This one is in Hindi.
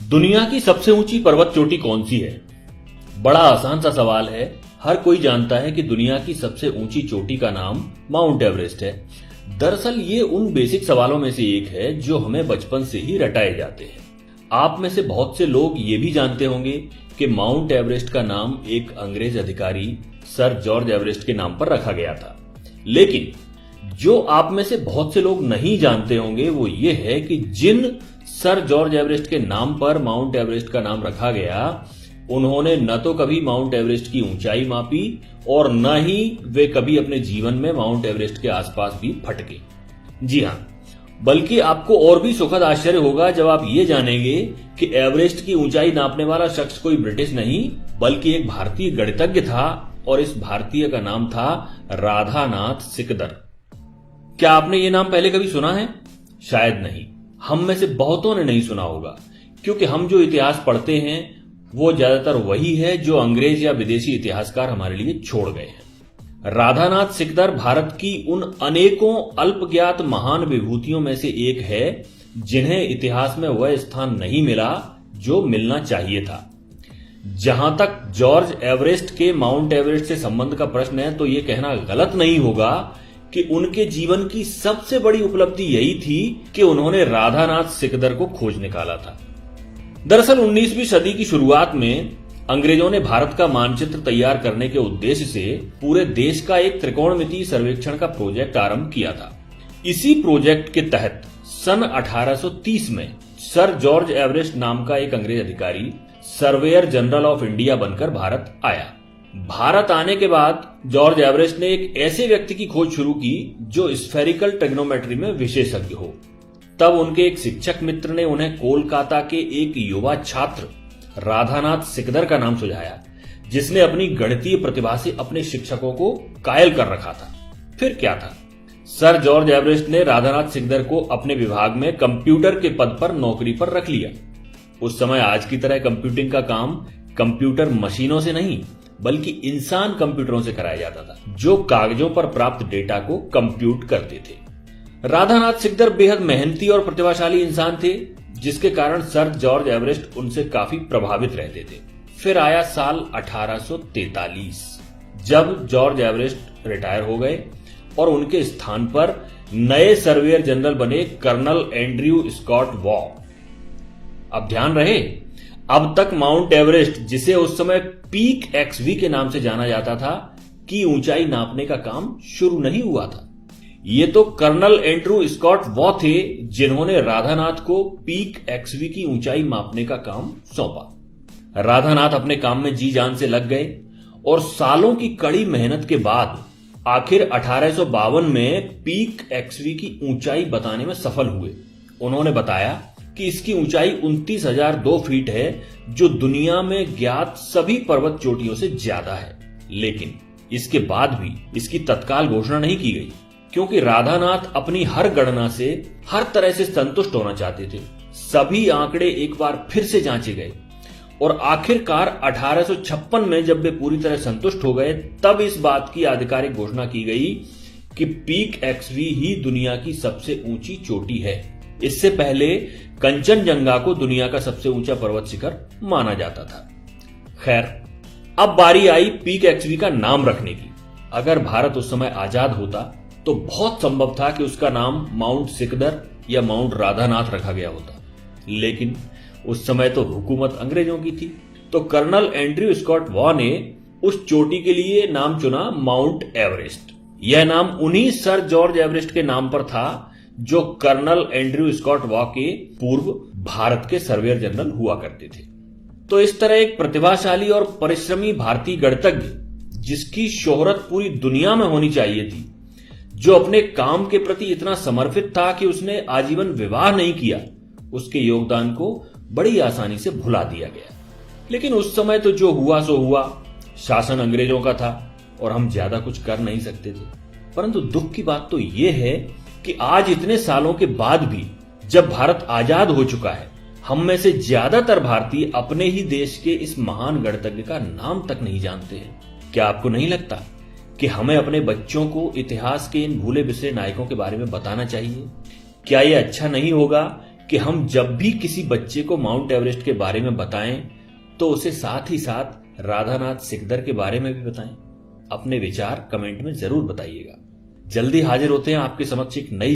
दुनिया की सबसे ऊंची पर्वत चोटी कौन सी है? बड़ा आसान सा सवाल है। हर कोई जानता है कि दुनिया की सबसे ऊंची चोटी का नाम माउंट एवरेस्ट है। दरअसल ये उन बेसिक सवालों में से एक है जो हमें बचपन से ही रटाए जाते हैं। आप में से बहुत से लोग ये भी जानते होंगे कि माउंट एवरेस्ट का नाम एक अंग्रेज अधिकारी सर जॉर्ज एवरेस्ट के नाम पर रखा गया था। लेकिन जो आप में से बहुत से लोग नहीं जानते होंगे वो ये है कि जिन सर जॉर्ज एवरेस्ट के नाम पर माउंट एवरेस्ट का नाम रखा गया, उन्होंने न तो कभी माउंट एवरेस्ट की ऊंचाई मापी और न ही वे कभी अपने जीवन में माउंट एवरेस्ट के आसपास भी फटके। जी हां, बल्कि आपको और भी सुखद आश्चर्य होगा जब आप ये जानेंगे कि एवरेस्ट की ऊंचाई नापने वाला शख्स कोई ब्रिटिश नहीं बल्कि एक भारतीय गणितज्ञ था और इस भारतीय का नाम था राधानाथ सिकदर। क्या आपने ये नाम पहले कभी सुना है? शायद नहीं। हम में से बहुतों ने नहीं सुना होगा क्योंकि हम जो इतिहास पढ़ते हैं वो ज्यादातर वही है जो अंग्रेज या विदेशी इतिहासकार हमारे लिए छोड़ गए हैं। राधानाथ सिकदर भारत की उन अनेकों अल्पज्ञात महान विभूतियों में से एक है जिन्हें इतिहास में वह स्थान नहीं मिला जो मिलना चाहिए था। जहां तक जॉर्ज एवरेस्ट के माउंट एवरेस्ट से संबंध का प्रश्न है तो यह कहना गलत नहीं होगा कि उनके जीवन की सबसे बड़ी उपलब्धि यही थी कि उन्होंने राधानाथ सिकदर को खोज निकाला था। दरअसल 19वीं सदी की शुरुआत में अंग्रेजों ने भारत का मानचित्र तैयार करने के उद्देश्य से पूरे देश का एक त्रिकोणमितीय सर्वेक्षण का प्रोजेक्ट आरंभ किया था। इसी प्रोजेक्ट के तहत सन 1830 में सर जॉर्ज एवरेस्ट नाम का एक अंग्रेज अधिकारी सर्वेयर जनरल ऑफ इंडिया बनकर भारत आया। भारत आने के बाद जॉर्ज एवरेस्ट ने एक ऐसे व्यक्ति की खोज शुरू की जो स्फेरिकल ट्रिग्नोमेट्री में विशेषज्ञ हो। तब उनके एक शिक्षक मित्र ने उन्हें कोलकाता के एक युवा छात्र राधानाथ सिकदर का नाम सुझाया, जिसने अपनी गणितीय प्रतिभा से अपने शिक्षकों को कायल कर रखा था। फिर क्या था, सर जॉर्ज एवरेस्ट ने राधानाथ सिकदर को अपने विभाग में कंप्यूटर के पद पर नौकरी पर रख लिया। उस समय आज की तरह कंप्यूटिंग का काम कंप्यूटर मशीनों से नहीं बल्कि इंसान कंप्यूटरों से कराया जाता था जो कागजों पर प्राप्त डेटा को कंप्यूट करते थे। राधानाथ सिकदर बेहद मेहनती और प्रतिभाशाली इंसान थे जिसके कारण सर जॉर्ज एवरेस्ट उनसे काफी प्रभावित रहते थे। फिर आया साल 1843 जब जॉर्ज एवरेस्ट रिटायर हो गए और उनके स्थान पर नए सर्वेयर जनरल बने कर्नल एंड्रयू स्कॉट वॉ। अब ध्यान रहे, अब तक माउंट एवरेस्ट, जिसे उस समय पीक एक्सवी के नाम से जाना जाता था, की ऊंचाई नापने का काम शुरू नहीं हुआ था। ये तो कर्नल एंड्रयू स्कॉट वॉ थे जिन्होंने राधानाथ को पीक एक्सवी की ऊंचाई मापने का काम सौंपा। राधानाथ अपने काम में जी जान से लग गए और सालों की कड़ी मेहनत के बाद आखिर 1852 में पीक एक्सवी की ऊंचाई बताने में सफल हुए। उन्होंने बताया कि इसकी ऊंचाई 29,002 फीट है जो दुनिया में ज्ञात सभी पर्वत चोटियों से ज्यादा है। लेकिन इसके बाद भी इसकी तत्काल घोषणा नहीं की गई क्योंकि राधानाथ अपनी हर गणना से हर तरह से संतुष्ट होना चाहते थे। सभी आंकड़े एक बार फिर से जांचे गए और आखिरकार 1856 में जब वे पूरी तरह संतुष्ट हो गए तब इस बात की आधिकारिक घोषणा की गई कि पीक एक्सवी ही दुनिया की सबसे ऊंची चोटी है। इससे पहले कंचनजंगा को दुनिया का सबसे ऊंचा पर्वत शिखर माना जाता था। खैर, अब बारी आई पीक एक्सवी का नाम रखने की। अगर भारत उस समय आजाद होता तो बहुत संभव था कि उसका नाम माउंट सिकदर या माउंट राधानाथ रखा गया होता। लेकिन उस समय तो हुकूमत अंग्रेजों की थी, तो कर्नल एंड्रयू स्कॉट वॉ ने उस चोटी के लिए नाम चुना माउंट एवरेस्ट। यह नाम उन्हीं सर जॉर्ज एवरेस्ट के नाम पर था जो कर्नल एंड्रयू स्कॉट वॉ के पूर्व भारत के सर्वेयर जनरल हुआ करते थे। तो इस तरह एक प्रतिभाशाली और परिश्रमी भारतीय गणितज्ञ जिसकी शोहरत पूरी दुनिया में होनी चाहिए थी, जो अपने काम के प्रति इतना समर्पित था कि उसने आजीवन विवाह नहीं किया, उसके योगदान को बड़ी आसानी से भुला दिया गया। लेकिन उस समय तो जो हुआ सो हुआ, शासन अंग्रेजों का था और हम ज्यादा कुछ कर नहीं सकते थे। परंतु दुख की बात तो यह है कि आज इतने सालों के बाद भी जब भारत आजाद हो चुका है, हम में से ज्यादातर भारतीय अपने ही देश के इस महान गणितज्ञ का नाम तक नहीं जानते हैं। क्या आपको नहीं लगता कि हमें अपने बच्चों को इतिहास के इन भूले बिसरे नायकों के बारे में बताना चाहिए? क्या यह अच्छा नहीं होगा कि हम जब भी किसी बच्चे को माउंट एवरेस्ट के बारे में बताएं तो उसे साथ ही साथ राधानाथ सिकदर के बारे में भी बताएं। अपने विचार कमेंट में जरूर बताइएगा। जल्दी हाजिर होते हैं आपके समक्ष एक नई